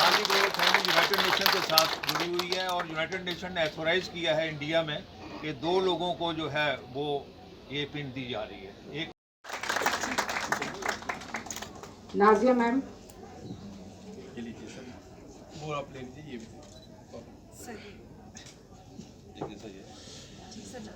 आज की global fund United nation के साथ जुड़ी हुई है और यूनाइटेड नेशन ने ऑथोराइज किया है इंडिया में कि 2 लोगों को जो है वो ये पिन दी जा रही है। एक नाजिया मैम, ये लीजिए सर, वो आप ले लीजिए, ये भी सर देखिए सर, ये जी सर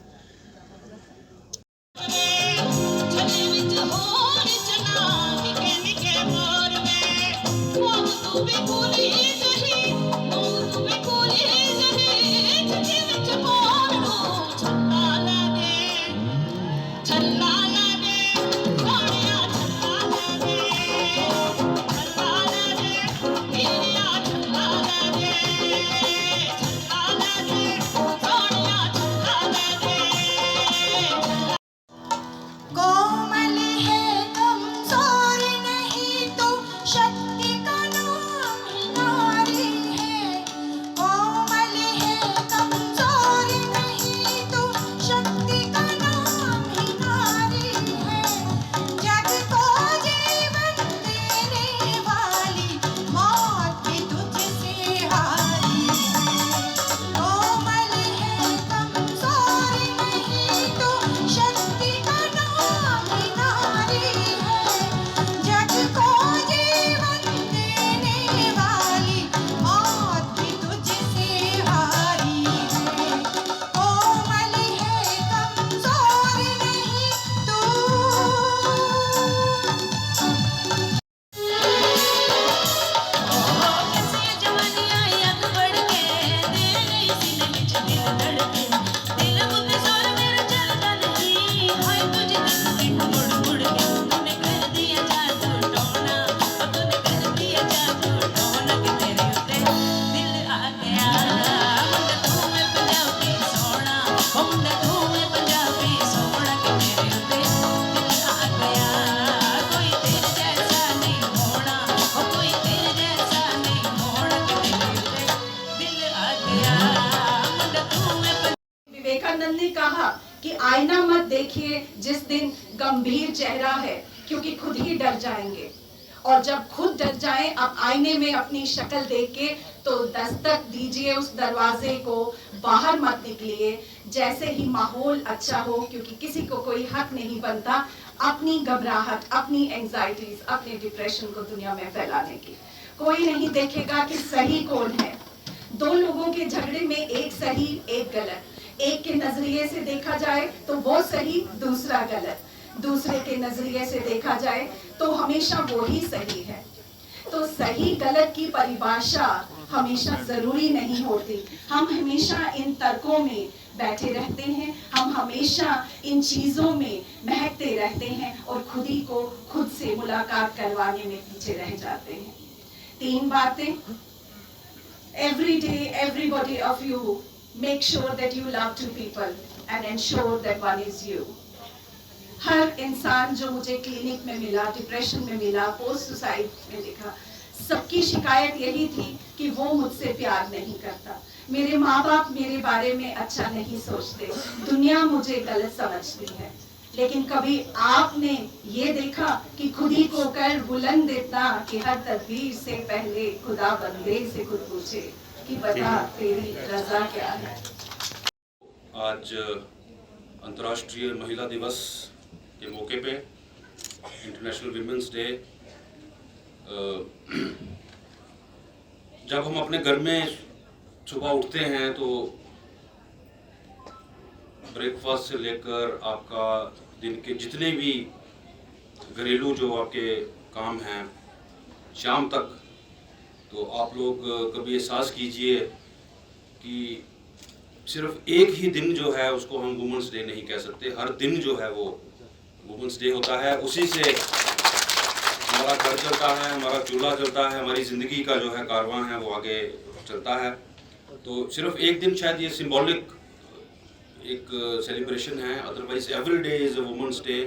विवेकानंद ने कहा कि आईना मत देखिए जिस दिन गंभीर चेहरा है, क्योंकि खुद ही डर जाएंगे। और जब खुद डर जाएं, अब आईने में अपनी शक्ल देख के तो दस्तक दीजिए उस दरवाजे को, बाहर मत निकलिए। जैसे ही माहौल अच्छा हो, क्योंकि किसी को कोई हक नहीं बनता अपनी घबराहट, अपनी एंजाइटीज, अपने डिप्रेशन को दुनिया में फैलाने की। कोई नहीं देखेगा कि सही कौन है। 2 लोगों के झगड़े में एक सही एक गलत, एक के नजरिए से देखा जाए तो वो सही, दूसरा गलत, दूसरे के नजरिए से देखा जाए तो हमेशा वो ही सही है। तो सही गलत की परिभाषा हमेशा जरूरी नहीं होती। हम हमेशा इन तर्कों में बैठे रहते हैं, हम हमेशा इन चीजों में महकते रहते हैं और खुद ही को खुद से मुलाकात करवाने में पीछे रह जाते हैं। 3 बातें। Every day, everybody of you make sure that you love 2 people and ensure that one is you. हर इंसान जो मुझे क्लिनिक में मिला, डिप्रेशन में मिला, पोस्ट सुसाइड में देखा, सबकी शिकायत यही थी कि वो मुझसे प्यार नहीं करता, मेरे माँ बाप मेरे बारे में अच्छा नहीं सोचते, दुनिया मुझे गलत समझती है। लेकिन कभी आपने ये देखा कि खुद ही को कर बुलंद इतना कि हर तदबीर से पहले खुदा बंदे से खुद पूछे कि बता तेरी रजा क्या है। आज अंतर्राष्ट्रीय महिला दिवस के मौके पे, इंटरनेशनल विमेंस डे, जब हम अपने घर में सुबह उठते हैं तो ब्रेकफास्ट से लेकर आपका दिन के जितने भी घरेलू जो आपके काम हैं शाम तक, तो आप लोग कभी एहसास कीजिए कि सिर्फ एक ही दिन जो है उसको हम वुमेंस डे नहीं कह सकते। हर दिन जो है वो वुमेंस डे होता है। उसी से हमारा घर चलता है, हमारा चूल्हा चलता है, हमारी ज़िंदगी का जो है कारवां है वो आगे चलता है। तो सिर्फ एक दिन शायद ये सिंबॉलिक एक सेलिब्रेशन है, otherwise every day is a women's day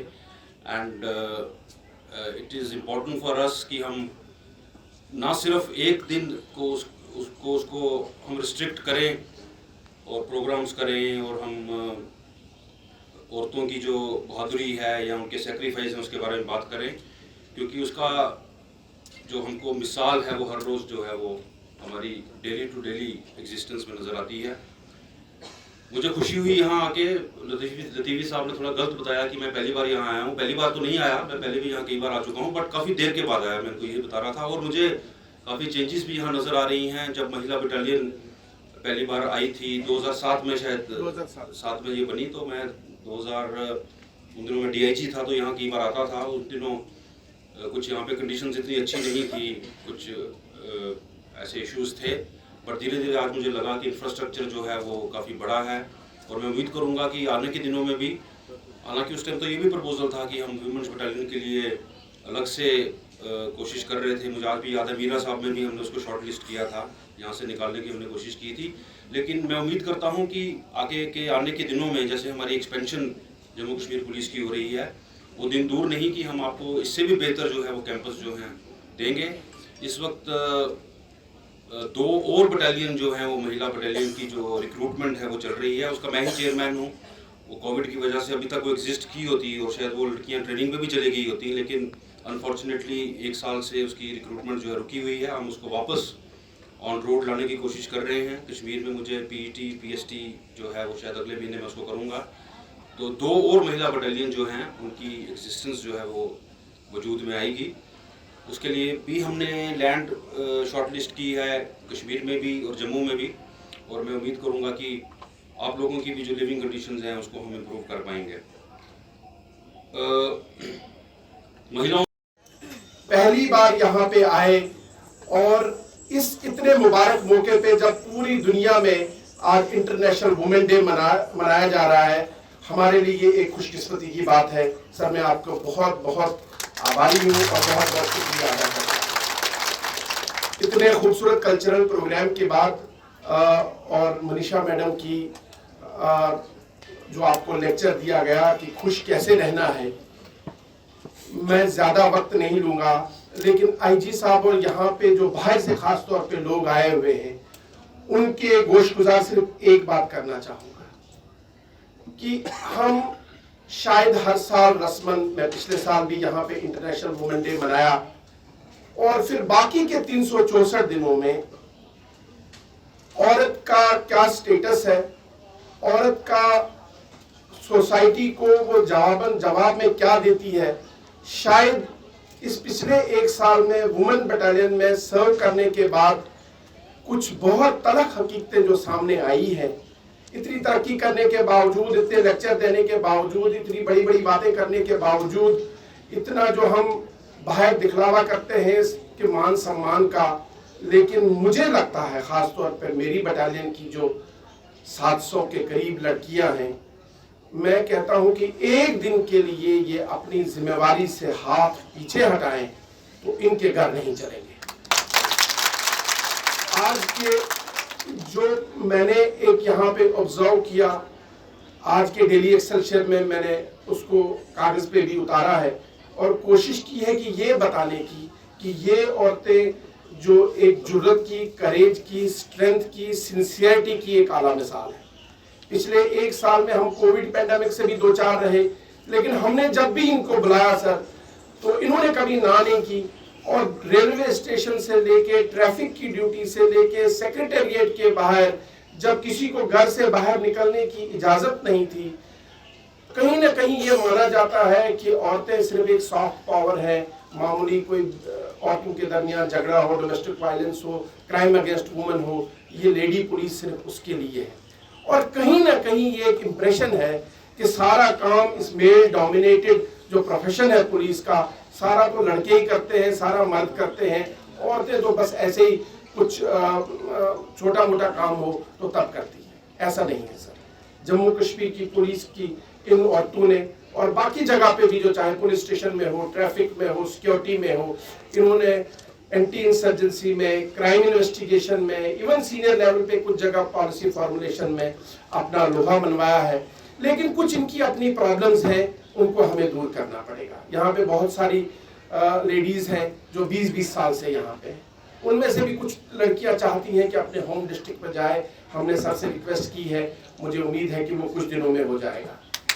and it is important for us कि हम ना सिर्फ एक दिन को उसको हम रिस्ट्रिक्ट करें और प्रोग्राम्स करें और हम औरतों की जो बहादुरी है या उनके सेक्रीफाइस है उसके बारे में बात करें, क्योंकि उसका जो हमको मिसाल है वो हर रोज़ जो है वो हमारी डेली टू डेली एग्जिस्टेंस में नज़र आती है। मुझे खुशी हुई यहाँ आके, लतीफ़ी साहब ने थोड़ा गलत बताया कि मैं पहली बार यहाँ आया हूँ। पहली बार तो नहीं आया, मैं पहले भी यहाँ कई बार आ चुका हूँ, बट काफ़ी देर के बाद आया, मेरे को ये बता रहा था। और मुझे काफ़ी चेंजेस भी यहाँ नज़र आ रही हैं। जब महिला बटालियन पहली बार आई थी 2007 में, शायद 2007 में ये बनी, तो मैं 2000 उन दिनों में DIG था, तो यहाँ कई बार आता था। उन दिनों कुछ यहाँ पे कंडीशंस इतनी अच्छी नहीं थी, कुछ ऐसे इश्यूज थे, पर धीरे धीरे आज मुझे लगा कि इंफ्रास्ट्रक्चर जो है वो काफ़ी बड़ा है। और मैं उम्मीद करूँगा कि आने के दिनों में भी, हालांकि उस टाइम तो ये भी प्रपोजल था कि हम वुमेन्स बटालियन के लिए अलग से कोशिश कर रहे थे। मुझे आज भी याद है, मीरा साहब में भी हमने उसको शॉर्ट लिस्ट किया था, यहाँ से निकालने की हमने कोशिश की थी। लेकिन मैं उम्मीद करता हूँ कि आने के दिनों में, जैसे हमारी एक्सपेंशन जम्मू कश्मीर पुलिस की हो रही है, वो दिन दूर नहीं कि हम आपको इससे भी बेहतर जो है वो कैंपस जो हैं देंगे। इस वक्त 2 और बटालियन जो हैं, वो महिला बटालियन की जो रिक्रूटमेंट है वो चल रही है। उसका मैं ही चेयरमैन हूँ। वो कोविड की वजह से अभी तक वो एग्जिस्ट की होती और शायद वो लड़कियाँ ट्रेनिंग पे भी चली गई होती, लेकिन अनफॉर्चुनेटली 1 साल से उसकी रिक्रूटमेंट जो है रुकी हुई है। हम उसको वापस ऑन रोड लाने की कोशिश कर रहे हैं। कश्मीर में मुझे PET PST जो है वो शायद अगले महीने में उसको करूँगा। तो 2 और महिला बटालियन जो हैं उनकी एग्जिस्टेंस जो है वो वजूद में आएगी। उसके लिए भी हमने लैंड शॉर्टलिस्ट की है, कश्मीर में भी और जम्मू में भी। और मैं उम्मीद करूँगा कि आप लोगों की भी जो लिविंग कंडीशंस हैं उसको हम इम्प्रूव कर पाएंगे। महिलाओं पहली बार यहाँ पे आए और इस इतने मुबारक मौके पे जब पूरी दुनिया में आज इंटरनेशनल वुमेन डे मनाया जा रहा है, हमारे लिए एक खुशकिस्मती की बात है। सर, मैं आपको बहुत बहुत आभारी हूँ और बहुत बहुत शुक्रिया अदा करता हूँ। इतने खूबसूरत कल्चरल प्रोग्राम के बाद और मनीषा मैडम की जो आपको लेक्चर दिया गया कि खुश कैसे रहना है, मैं ज़्यादा वक्त नहीं लूँगा, लेकिन IG साहब और यहाँ पे जो बाहर से खास तौर पे लोग आए हुए हैं, उनके गोशगुजार सिर्फ एक बात करना चाहूँगा कि हम शायद हर साल रस्मन, मैं पिछले साल भी यहाँ पे इंटरनेशनल वुमेन डे मनाया, और फिर बाकी के 364 दिनों में औरत का क्या स्टेटस है, औरत का सोसाइटी को वो जवाब में क्या देती है, शायद इस पिछले 1 साल में वुमेन बटालियन में सर्व करने के बाद कुछ बहुत तलख हकीकतें जो सामने आई है। इतनी तरक्की करने के बावजूद, इतने लेक्चर देने के बावजूद, इतनी बड़ी बड़ी बातें करने के बावजूद, इतना जो हम बाहर दिखलावा करते हैं इसके मान सम्मान का, लेकिन मुझे लगता है ख़ास तौर पर मेरी बटालियन की जो 700 के करीब लड़कियां हैं, मैं कहता हूं कि एक दिन के लिए ये अपनी जिम्मेवारी से हाथ पीछे हटाएं तो इनके घर नहीं चलेंगे। आज के जो मैंने एक यहाँ पे ऑब्जर्व किया, आज के डेली एक्सेलशियर में मैंने उसको कागज पे भी उतारा है और कोशिश की है कि ये बताने की कि ये औरतें जो एक जुर्रत की, करेज की, स्ट्रेंथ की, सिंसियरिटी की एक आला मिसाल है। पिछले 1 साल में हम कोविड पैंडेमिक से भी 2-4 रहे, लेकिन हमने जब भी इनको बुलाया सर, तो इन्होंने कभी ना नहीं की। और रेलवे स्टेशन से लेके, ट्रैफिक की ड्यूटी से लेके, सेक्रेटेरिएट के बाहर जब किसी को घर से बाहर निकलने की इजाजत नहीं थी, कहीं ना कहीं ये माना जाता है कि औरतें सिर्फ एक सॉफ्ट पावर है, मामूली कोई औरतों के दरमियान झगड़ा हो, डोमेस्टिक वायलेंस हो, क्राइम अगेंस्ट वुमेन हो, ये लेडी पुलिस सिर्फ उसके लिए है। और कहीं ना कहीं ये एक इम्प्रेशन है कि सारा काम इस मेल डोमिनेटेड जो प्रोफेशन है पुलिस का, सारा तो लड़के ही करते हैं, सारा मर्द करते हैं, औरतें तो बस ऐसे ही कुछ छोटा मोटा काम हो तो तब करती है। ऐसा नहीं है सर। जम्मू कश्मीर की पुलिस की इन औरतों ने और बाकी जगह पे भी, जो चाहे पुलिस स्टेशन में हो, ट्रैफिक में हो, सिक्योरिटी में हो, इन्होंने एंटी इंसर्जेंसी में, क्राइम इन्वेस्टिगेशन में, इवन सीनियर लेवल पे कुछ जगह पॉलिसी फॉर्मुलेशन में अपना लोहा मनवाया है। लेकिन कुछ इनकी अपनी प्रॉब्लम्स हैं, उनको हमें दूर करना पड़ेगा। यहाँ पे बहुत सारी लेडीज़ हैं जो 20-20 साल से यहाँ पे हैं। उनमें से भी कुछ लड़कियाँ चाहती हैं कि अपने होम डिस्ट्रिक्ट में जाए। हमने सर से रिक्वेस्ट की है, मुझे उम्मीद है कि वो कुछ दिनों में हो जाएगा।